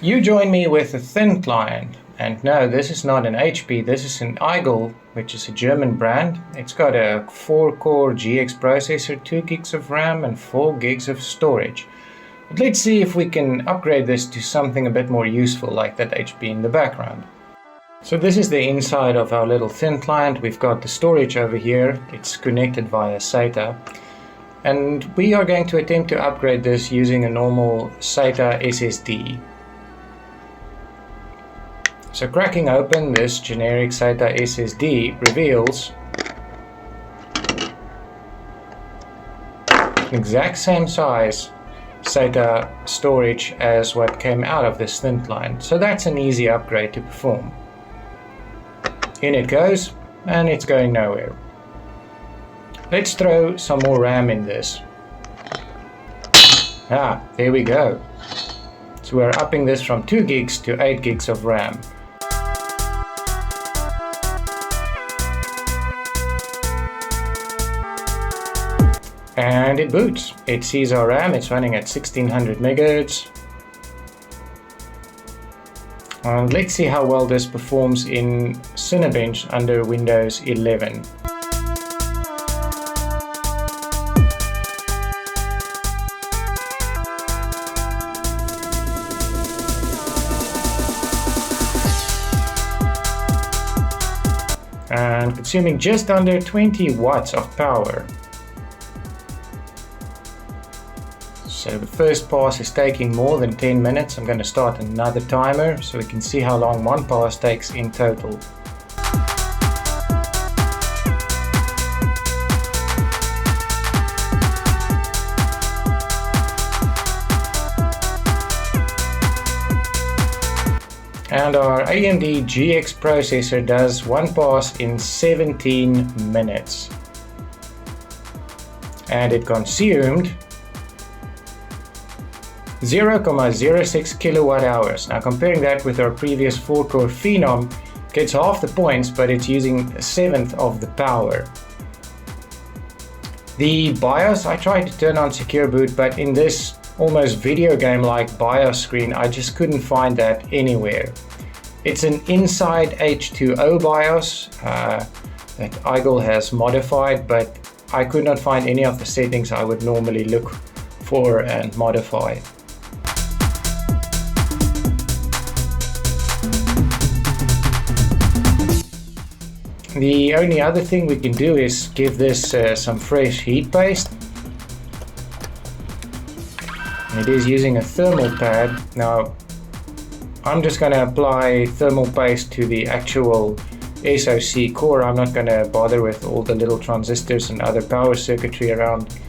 You join me with a thin client, and no, this is not an HP, this is an Igel, which is a German brand. It's got a 4-core GX processor, 2 gigs of RAM and 4 gigs of storage. But let's see if we can upgrade this to something a bit more useful like that HP in the background. So this is the inside of our little thin client. We've got the storage over here, it's connected via SATA. And we are going to attempt to upgrade this using a normal SATA SSD. So cracking open this generic SATA SSD reveals exact same size SATA storage as what came out of this thin client. So that's an easy upgrade to perform. In it goes, and it's going nowhere. Let's throw some more RAM in this. There we go. So we're upping this from 2 gigs to 8 gigs of RAM. And it boots. It sees our RAM, it's running at 1600 megahertz. And let's see how well this performs in Cinebench under Windows 11. And consuming just under 20 watts of power. So the first pass is taking more than 10 minutes. I'm going to start another timer so we can see how long one pass takes in total. And our AMD GX processor does one pass in 17 minutes. And it consumed 0.06 kilowatt hours. Now comparing that with our previous 4-core Phenom, gets half the points, but it's using a 1/7 of the power. The BIOS, I tried to turn on secure boot, but in this almost video game like BIOS screen, I just couldn't find that anywhere. It's an inside H2O BIOS that Igel has modified, but I could not find any of the settings I would normally look for and modify. The only other thing we can do is give this some fresh heat paste. It is using a thermal pad. Now I'm just going to apply thermal paste to the actual SoC core. I'm not going to bother with all the little transistors and other power circuitry around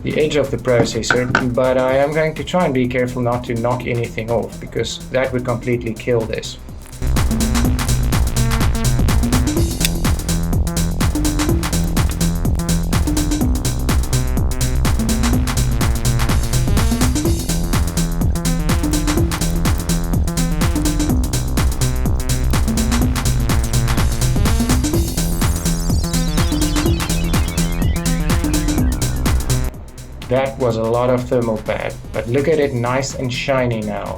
the edge of the processor, but I am going to try and be careful not to knock anything off, because that would completely kill this. That was a lot of thermal pad, but look at it, nice and shiny now.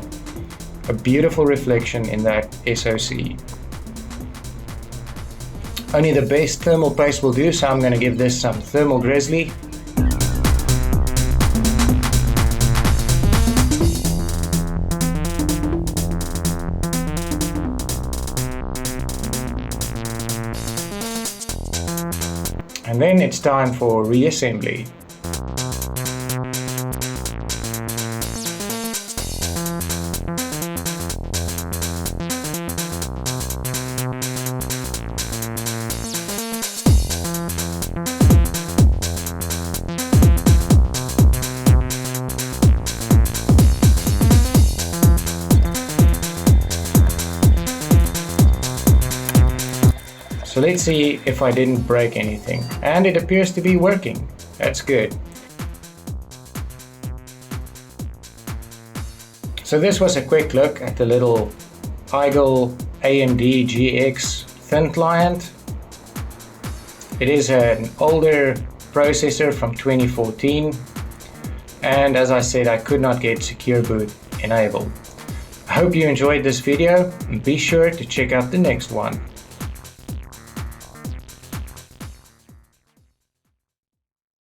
A beautiful reflection in that SoC. Only the best thermal paste will do, so I'm going to give this some thermal grizzly. And then it's time for reassembly. So let's see if I didn't break anything. And it appears to be working. That's good. So this was a quick look at the little Igel AMD GX thin client. It is an older processor from 2014. And as I said, I could not get secure boot enabled. I hope you enjoyed this video and be sure to check out the next one.